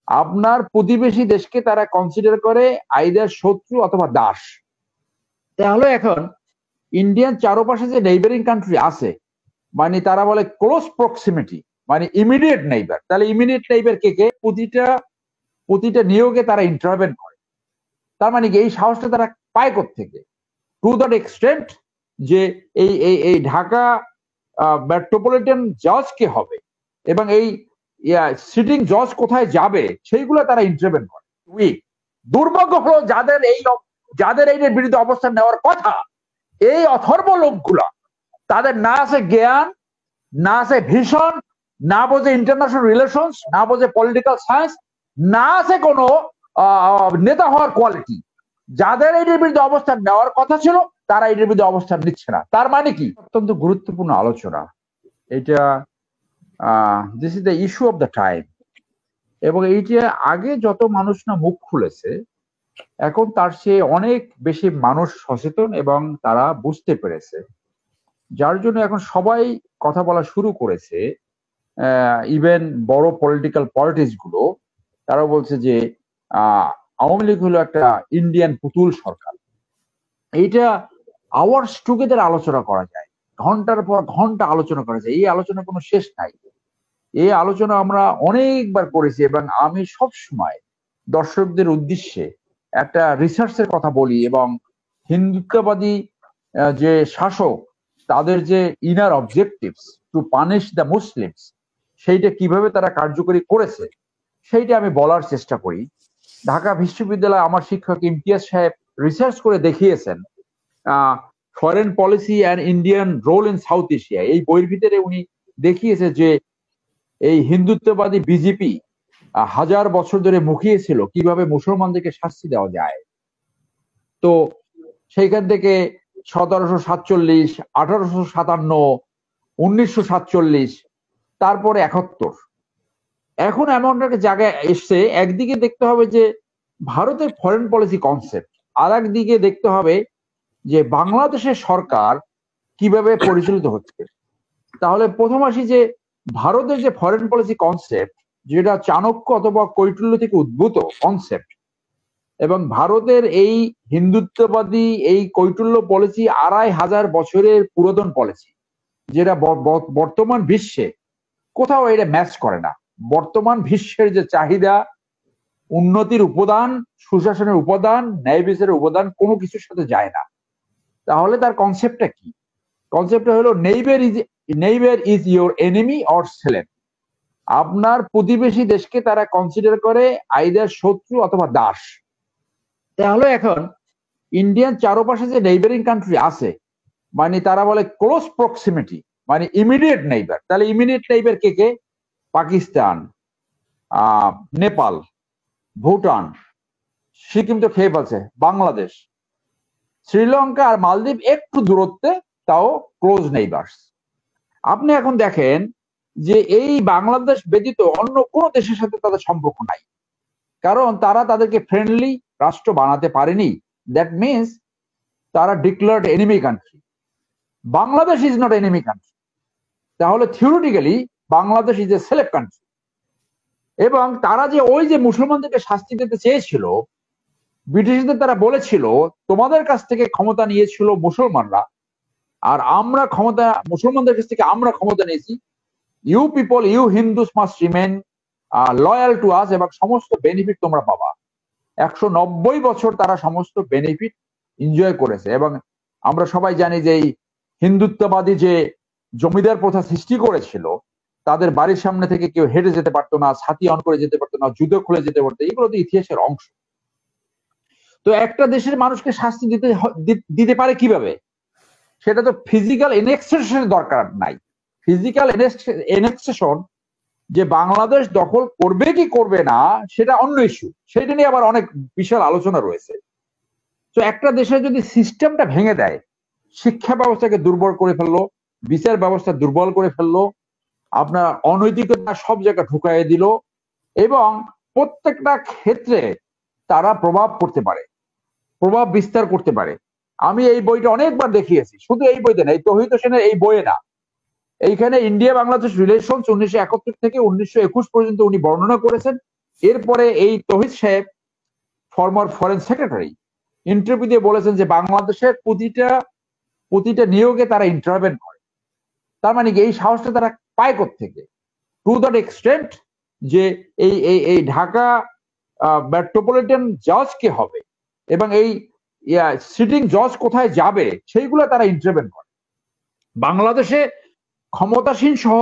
আপনার প্রতিবেশী দেশকে তারা কনসিডার করে আইদার শত্রু অথবা দাস। তাহলে এখন ইন্ডিয়ান চারপাশে যে নেইবারিং কান্ট্রি আছে, মানে তারা বলে ক্লোজ প্রক্সিমিটি, মানে ইমিডিয়েট নেইবার। তাহলে ইমিডিয়েট নেইবার কে কে? প্রতিটা প্রতিটা নিয়োগে তারা ইন্টারভেন করে। তার মানে কি এই সাহসটা তারা পায় থেকে? টু দ্যাট এক্সটেন্ট যে এই ঢাকা মেট্রোপলিটন জজ কে হবে এবং এই সিটিং জজ কোথায় যাবে সেইগুলো তারা ইন্টারভেন করে। উইক দুর্ভাগ্য হলো যাদের এইটার বিরুদ্ধে অবস্থান নেওয়ার কথা, এই অথর্ব লোকগুলা, তাদের না আছে জ্ঞান, না আছে ভিশন, না বোঝে ইন্টারন্যাশনাল রিলেশনস, না বোঝে পলিটিক্যাল সায়েন্স, না আছে কোনো নেতা হওয়ার কোয়ালিটি। যাদের এটার বিরুদ্ধে অবস্থান নেওয়ার কথা ছিল তারা এটার বিরুদ্ধে অবস্থান নিচ্ছে না। তার মানে কি? অত্যন্ত গুরুত্বপূর্ণ আলোচনা এটা। This is the issue of the time. এবং এইটা আগে যত মানুষ না মুখ খুলেছে, এখন তার চেয়ে অনেক বেশি মানুষ সচেতন এবং তারা বুঝতে পেরেছে, যার জন্য এখন সবাই কথা বলা শুরু করেছে। ইভেন বড় পলিটিক্যাল পার্টিস গুলো তারা বলছে যে আওয়ামী লীগ হলো একটা ইন্ডিয়ান পুতুল সরকার। এইটা আওয়ার্স টুগেদার আলোচনা করা যায়, ঘন্টার পর ঘন্টা আলোচনা করা যায়, এই আলোচনার কোনো শেষ নাই। এই আলোচনা আমরা অনেকবার করেছি এবং আমি সব সময় দর্শকদের উদ্দেশ্যে একটা রিসার্চের কথা বলি এবং হিন্দুত্ববাদী যে শাসক, তাদের যে inner objectives two punish the Muslims, সেইটা কিভাবে তারা কার্যকরী করেছে সেইটা আমি বলার চেষ্টা করি। ঢাকা বিশ্ববিদ্যালয়ে আমার শিক্ষক ইমতিয়াজ সাহেব রিসার্চ করে দেখিয়েছেন foreign policy and Indian role in South Asia. এই বইয়ের ভিতরে উনি দেখিয়েছে যে এই হিন্দুত্ববাদী বিজেপি হাজার বছর ধরে মুখিয়েছিল কিভাবে মুসলমানদেরকে শাস্তি দেওয়া যায়। তো সেইখান থেকে 1747, 1857, 1947, তারপরে 71, এখন এমন একটা জায়গায় এসছে, একদিকে দেখতে হবে যে ভারতের ফরেন পলিসি কনসেপ্ট, আর একদিকে দেখতে হবে যে বাংলাদেশের সরকার কিভাবে পরিচালিত হচ্ছে। তাহলে প্রথম আসি যে ভারতের যে ফরেন পলিসি কনসেপ্ট, যেটা চাণক্য অথবা কৈটুল্য থেকে উদ্ভূত কনসেপ্ট, এবং ভারতের এই হিন্দুত্ববাদী এই কৈটুল্য পলিসি 2500 বছরের পুরাতন পলিসি, যেটা বর্তমান বিশ্বে কোথাও এটা ম্যাচ করে না। বর্তমান বিশ্বের যে চাহিদা, উন্নতির উপাদান, সুশাসনের উপাদান, ন্যায় বিচারের উপাদান কোনো কিছুর সাথে যায় না। তাহলে তার কনসেপ্টটা কি? কনসেপ্টটা হলো neighbour is your enemy or celeb. আপনার প্রতিবেশী দেশকে তারা কনসিডার করে আইদার শত্রু অথবা দাস। তাহলে এখন ইন্ডিয়ান চারপাশে যে নেইবারিং কান্ট্রি আছে, মানে তারা বলে ক্লোজ প্রক্সিমিটি, মানে ইমিডিয়েট নেইবার। তাহলে ইমিডিয়েট নেইবার কে কে? পাকিস্তান, নেপাল, ভুটান, সিকিম তো খেয়ে ফেলছে, বাংলাদেশ, শ্রীলঙ্কা আর মালদ্বীপ একটু দূরত্বে, তাও ক্লোজ নেইবার্স। আপনি এখন দেখেন যে এই বাংলাদেশ ব্যতীত অন্য কোন দেশের সাথে তাদের সম্পর্ক নাই, কারণ তারা তাদেরকে ফ্রেন্ডলি রাষ্ট্র বানাতে পারেনি। দ্যাট মিনস তারা declared enemy country. Bangladesh is not enemy country. তাহলে theoretically Bangladesh is a celeb country. এবং তারা যে ওই যে মুসলমানদেরকে শাস্তি দিতে চেয়েছিল, ব্রিটিশদের তারা বলেছিল তোমাদের কাছ থেকে ক্ষমতা নিয়েছিল মুসলমানরা, আর আমরা ক্ষমতা মুসলমানদের কাছ থেকে আমরা ক্ষমতা নিয়েছি। You people, you Hindus must remain loyal to us, এবং সমস্ত বেনিফিট তোমরা পাবা। 190 বছর তারা সমস্ত বেনিফিট এনজয় করেছে। এবং আমরা সবাই জানি যে এই হিন্দুত্ববাদী যে জমিদার প্রথা সৃষ্টি করেছিল, তাদের বাড়ির সামনে থেকে কেউ হেঁটে যেতে পারতো না, ছাতি অন করে যেতে পারতো না, জুতো খুলে যেতে পারতো। এগুলো তো ইতিহাসের অংশ। তো একটা দেশের মানুষকে শাস্তি দিতে পারে কিভাবে? সেটা তো ফিজিক্যাল এনেক্সেশনের দরকার নাই। ফিজিক্যাল এনেক্সেশন যে বাংলাদেশ দখল করবে কি করবে না সেটা অন্য ইস্যু, সেটা নিয়ে আবার অনেক বিশাল আলোচনা রয়েছে। তো একটা দেশের যদি সিস্টেমটা ভেঙে দেয়, শিক্ষা ব্যবস্থাকে দুর্বল করে ফেললো, বিচার ব্যবস্থা দুর্বল করে ফেললো, আপনার অনৈতিকতা সব জায়গায় ঢুকাইয়ে দিল, এবং প্রত্যেকটা ক্ষেত্রে তারা প্রভাব করতে পারে, প্রভাব বিস্তার করতে পারে। আমি এই বইটা অনেকবার দেখিয়েছি, শুধু এই বইতে না, এই তৌহিদ হোসেনের এই বইয়ে না, এইখানে ইন্ডিয়া বাংলাদেশ রিলেশনস 1971 থেকে 1921 পর্যন্ত উনি বর্ণনা করেছেন। এরপরে এই তৌহিদ সাহেব, ফর্মার ফরেন সেক্রেটারি, ইন্টারভিউ দিয়ে বলেছেন যে বাংলাদেশের প্রতিটা নিয়োগে তারা ইন্টারভেন করে। তার মানে কি এই সাহসটা তারা পায় থেকে, টু দ্যাট এক্সটেন্ট যে এই ঢাকা মেট্রোপলিটন জজ কে হবে এবং এই সিটিং জজ কোথায় যাবে সেইগুলো তারা ইন্টারভেন করে। বাংলাদেশে ক্ষমতাসীন সহ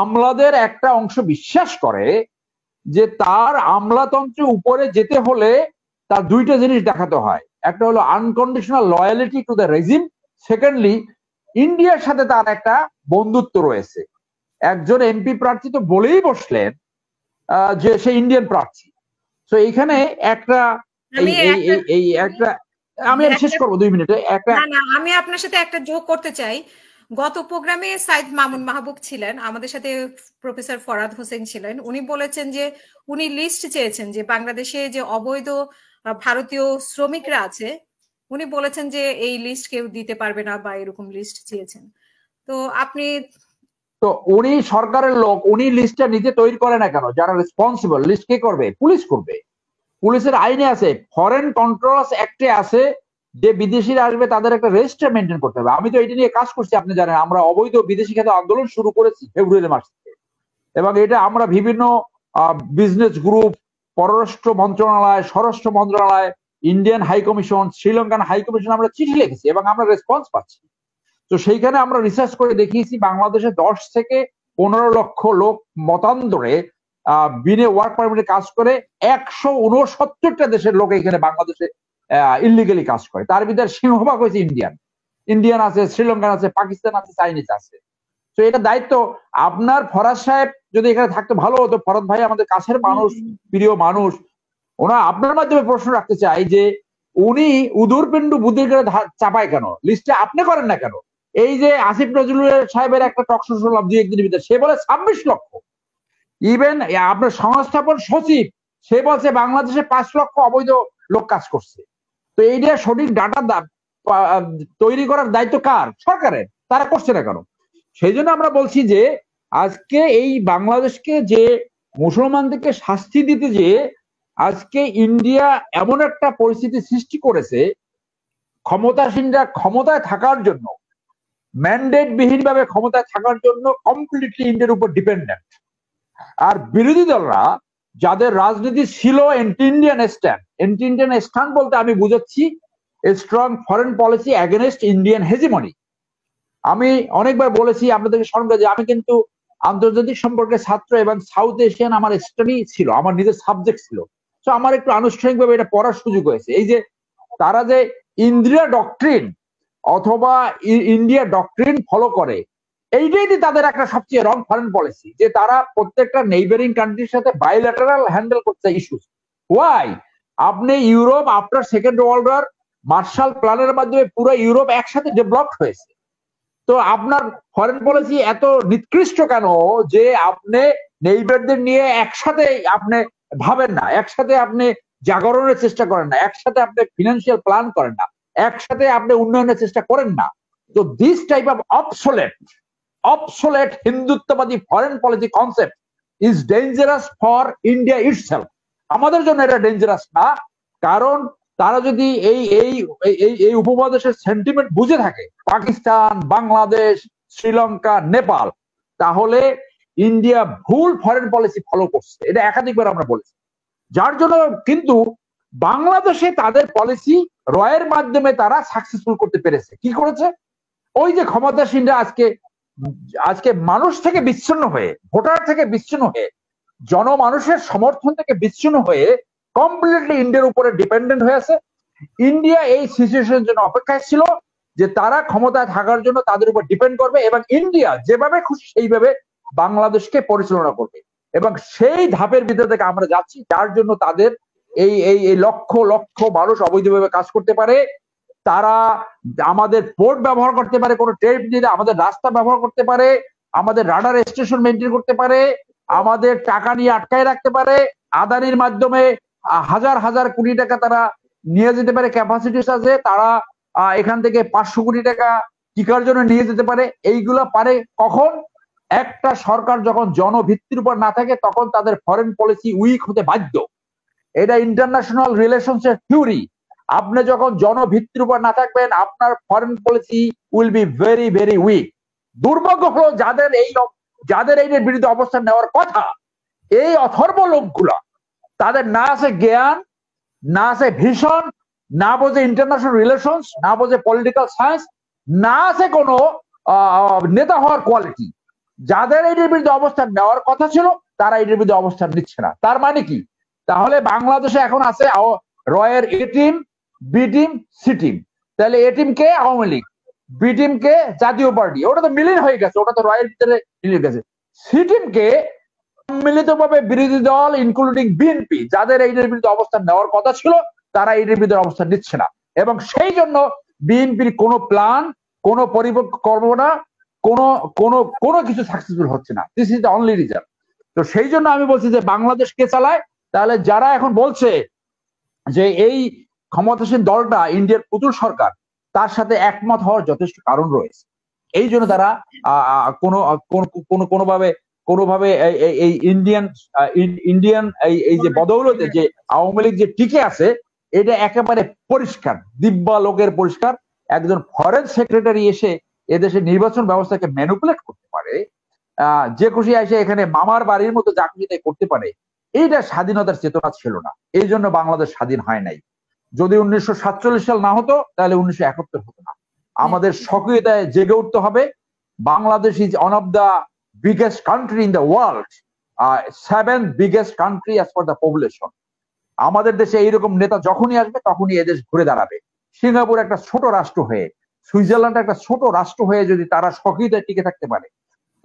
আমলাদের একটা অংশ বিশ্বাস করে যে তার আমলাতন্ত্রের উপরে যেতে হলে তার দুইটা জিনিস দেখাতে হয়, একটা হলো unconditional loyalty to the regime, secondly ইন্ডিয়ার সাথে তার একটা বন্ধুত্ব রয়েছে। একজন এমপি প্রার্থী তো বলেই বসলেন যে সে ইন্ডিয়ান প্রার্থী। তো এইখানে একটা আমি শেষ করবো 2 মিনিটে। আমি আপনার সাথে একটা যোগ করতে চাই। গত প্রোগ্রামে সাইদ মামুন মাহবুব ছিলেন, আমাদের সাথে প্রফেসর ফরাদ হোসেন ছিলেন। উনি বলেছেন যে উনি লিস্ট চেয়েছেন যে বাংলাদেশে যে অবৈধ ভারতীয় শ্রমিকরা আছে, উনি বলেছেন যে এই লিস্ট কেউ দিতে পারবে না বা এরকম লিস্ট চেয়েছেন। তো আপনি তো উনি সরকারের লোক, উনি লিস্টটা নিজে তৈরি করে না কেন? যারা রেসপন্সিবল, লিস্ট কে করবে? পুলিশ করবে। পুলিশের আইনে আছে, ফরেন কন্ট্রোলস অ্যাক্টে আছে যে বিদেশিরা আসবে তাদের একটা রেজিস্টার মেনটেন করতে হবে। আমি তো এটা নিয়ে কাজ করছি, আপনি জানেন আমরা অবৈধ বিদেশি খাতে আন্দোলন শুরু করেছি ফেব্রুয়ারি মাস থেকে, এবং এটা আমরা বিভিন্ন বিজনেস গ্রুপ, পররাষ্ট্র মন্ত্রণালয়, স্বরাষ্ট্র মন্ত্রণালয়, Indian high commission, Sri Lankan high commission আমরা চিঠি লিখেছি এবং আমরা রেসপন্স পাচ্ছি। তো সেইখানে আমরা রিসার্চ করে দেখিয়েছি বাংলাদেশে 10 থেকে 15 লক্ষ লোক মতান্তরে বিনে ওয়ার্ক পারমিটে কাজ করে 169টা দেশের লোক এখানে বাংলাদেশে ইলিগালি কাজ করে। তার ভিতরে সিংহভাগ হয়েছে ইন্ডিয়ান আছে, শ্রীলঙ্কান আছে, পাকিস্তান আছে, চাইনিজ আছে। তো এটা দায়িত্ব আপনার। ফরাদ সাহেব যদি এখানে থাকতে ভালো হতো, ফরাদ ভাই আমাদের কাছের মানুষ, প্রিয় মানুষ, ওনা আপনার মাধ্যমে প্রশ্ন রাখতে চাই যে উনি উদুর পিন্ডু বুদ্ধির করে চাপায় কেন? লিস্টে আপনি করেন না কেন? এই যে আসিফ নজরুল সাহেবের একটা টক শো শুনলাম 2-1 দিনের ভিতরে, সে বলে 26 লক্ষ। ইভেন আপনার সংস্থাপন সচিব সে বলছে বাংলাদেশে 5 লক্ষ অবৈধ লোক কাজ করছে। তো এইটা সঠিক ডাটা তৈরি করার দায়িত্ব কার? সরকারের। তারা করছে না কেন? সেই জন্য আমরা বলছি যে আজকে এই বাংলাদেশকে যে মুসলমানদেরকে শাস্তি দিতে যে আজকে ইন্ডিয়া এমন একটা পরিস্থিতি সৃষ্টি করেছে, ক্ষমতাসীনরা ক্ষমতায় থাকার জন্য, ম্যান্ডেট বিহীন ভাবে ক্ষমতায় থাকার জন্য কমপ্লিটলি ইন্ডিয়ার উপর ডিপেন্ডেন্ট। আর বিরোধী দলরা যাদের রাজনীতি ছিল এন্টি ইন্ডিয়ান স্ট্যান্ড বলতে আমি বুঝাচ্ছি strong foreign policy against Indian hegemony. আমি অনেকবার বলেছি আপনাদেরকে স্মরণ করে যে আমি কিন্তু আন্তর্জাতিক সম্পর্কের ছাত্র এবং সাউথ এশিয়ান আমার স্টাডি ছিল, আমার নিজের সাবজেক্ট ছিল। তো আমার একটু আনুষ্ঠানিকভাবে এটা পড়ার সুযোগ হয়েছে। এই যে তারা যে ইন্ডিয়া ডক্ট্রিন অথবা ইন্ডিয়া ডক্ট্রিন ফলো করে, এইটাই তাদের একটা সবচেয়ে রং ফরেন পলিসি, যে তারা প্রত্যেকটা নেইবারিং কান্ট্রির সাথে বাইল্যাটারাল হ্যান্ডেল করতে ইস্যুস। ওয়াই? আপনি Europe after second world war Marshall প্ল্যানের মাধ্যমে পুরো ইউরোপ একসাথে ডেভেলপ হয়েছে। তো আপনার ফরেন পলিসি এত নিকৃষ্ট কেন যে আপনি নেইবারদের নিয়ে একসাথে আপনি ভাবেন না, একসাথে আপনি জাগরণের চেষ্টা করেন না, একসাথে আপনি ফিনান্সিয়াল প্ল্যান করেন না, একসাথে আপনি উন্নয়নের চেষ্টা করেন না? তো দিস টাইপ অফ obsolete হিন্দুত্ববাদী foreign policy concept is dangerous for India itself. আমাদের জন্য এটা ডেঞ্জারাস না, কারণ তারা যদি এই উপমহাদেশের সেন্টিমেন্ট বুঝে থাকে, পাকিস্তান, বাংলাদেশ, শ্রীলঙ্কা, নেপাল, তাহলে ইন্ডিয়া ভুল ফরেন পলিসি ফলো করছে। এটা একাধিকবার আমরা বলেছি। যার জন্য কিন্তু বাংলাদেশে তাদের পলিসি রয়ের মাধ্যমে তারা সাকসেসফুল করতে পেরেছে। কি করেছে? ওই যে ক্ষমতাসীনরা আজকে মানুষ থেকে বিচ্ছিন্ন হয়ে, ভোটার থেকে বিচ্ছিন্ন হয়ে, জনমানুষের সমর্থন থেকে বিচ্ছিন্ন হয়ে কমপ্লিটলি ইন্ডিয়ার উপরে ডিপেন্ডেন্ট হয়েছে। ইন্ডিয়া এই সিচুয়েশনের জন্য অপেক্ষায় ছিল যে তারা ক্ষমতায় থাকার জন্য তাদের উপর ডিপেন্ড করবে এবং ইন্ডিয়া যেভাবে খুশি সেইভাবে বাংলাদেশকে পরিচালনা করবে, এবং সেই ধাপের ভিতর থেকে আমরা যাচ্ছি। যার জন্য তাদের এই লক্ষ লক্ষ মানুষ অবৈধভাবে কাজ করতে পারে, তারা আমাদের পোর্ট ব্যবহার করতে পারে, কোনো ট্রেড নিলে আমাদের রাস্তা ব্যবহার করতে পারে, আমাদের রাডার স্টেশন মেনটেন করতে পারে, আমাদের টাকা নিয়ে আটকায় রাখতে পারে, আদানির মাধ্যমে হাজার হাজার কোটি টাকা তারা নিয়ে যেতে পারে, ক্যাপাসিটিস আছে, তারা এখান থেকে 500 কোটি টাকা টিকার জন্য নিয়ে যেতে পারে। এইগুলা পারে কখন? একটা সরকার যখন জনভিত্তির উপর না থাকে তখন তাদের ফরেন পলিসি উইক হতে বাধ্য। এটা ইন্টারন্যাশনাল রিলেশনস এর থিওরি। আপনি যখন জনভিত্তির উপর না থাকবেন আপনার foreign policy will be very very weak. দুর্ভাগ্য হলো যাদের এইটার বিরুদ্ধে অবস্থান নেওয়ার কথা, এই অথর্ব লোকগুলা, তাদের না আছে জ্ঞান, না আছে ভিশন, না বোঝে ইন্টারন্যাশনাল রিলেশনস, না বোঝে পলিটিক্যাল সায়েন্স, না আছে কোনো নেতা হওয়ার কোয়ালিটি। যাদের এইটার বিরুদ্ধে অবস্থান নেওয়ার কথা ছিল তারা এইটার বিরুদ্ধে অবস্থান নিচ্ছে না। তার মানে কি? তাহলে বাংলাদেশে এখন আছে রয়ের A team, B team, C team. তাহলে এ টিম কে? আওয়ামী লীগ। বি টিম কে? জাতীয় পার্টি। ওটা তো বিলীন হয়ে গেছে, ওটা তো রয়ের ভিতরে মিলে গেছে। সি টিম কে? সম্মিলিতভাবে বিরোধী দল ইনক্লুডিং বিএনপি, যাদের এইটার বিরুদ্ধে অবস্থান নেওয়ার কথা ছিল তারা এইটার বিরুদ্ধে অবস্থান নিচ্ছে না। এবং সেই জন্য বিএনপির কোনো প্ল্যান, কোনো পরিকল্পনা, কোনো কোনো কোনো কিছু সাকসেসফুল হচ্ছে না। This is the only reason. তো সেই জন্য আমি বলছি যে বাংলাদেশ কে চালায়? তাহলে যারা এখন বলছে যে এই ক্ষমতাসীন দলটা ইন্ডিয়ার পুতুল সরকার, তার সাথে একমত হওয়ার যথেষ্ট কারণ রয়েছে। এই জন্য তারা কোনোভাবে এই ইন্ডিয়ান এই যে বদৌলতে যে আওয়ামী লীগ যে টিকে আছে, এটা একেবারে পরিষ্কার, দিব্যা লোকের পরিষ্কার। একজন ফরেন সেক্রেটারি এসে এদেশের নির্বাচন ব্যবস্থাকে ম্যানিপুলেট করতে পারে, যে খুশি এসে এখানে মামার বাড়ির মতো যা খুশি তাই করতে পারে, এইটা স্বাধীনতার চেতনা ছিল না। এই জন্য বাংলাদেশ স্বাধীন হয় নাই। যদি 1947 সাল না হতো তাহলে 1971 হতো না। আমাদের সক্রিয়তায় জেগে উঠতে হবে। Bangladesh is one of the biggest country in the world, 7th biggest country as per the population. আমাদের দেশে এইরকম নেতা যখনই আসবে তখনই এদেশ ঘুরে দাঁড়াবে। সিঙ্গাপুর একটা ছোট রাষ্ট্র হয়ে, সুইজারল্যান্ড একটা ছোট রাষ্ট্র হয়ে যদি তারা সক্রিয়তায় টিকে থাকতে পারে,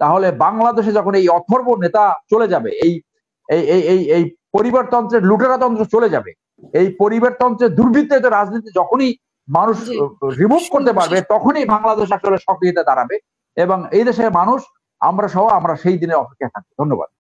তাহলে বাংলাদেশে যখন এই অথর্ব নেতা চলে যাবে, এই পরিবারতন্ত্রের লুটেরাতন্ত্র চলে যাবে, এই পরিবারতন্ত্রের দুর্বৃত্তায়িত রাজনীতি যখনই মানুষ রিমুভ করতে পারবে, তখনই বাংলাদেশ আসলে সক্রিয়তা দাঁড়াবে। এবং এই দেশের মানুষ, আমরা সহ, আমরা সেই দিনের অপেক্ষায় থাকি। ধন্যবাদ।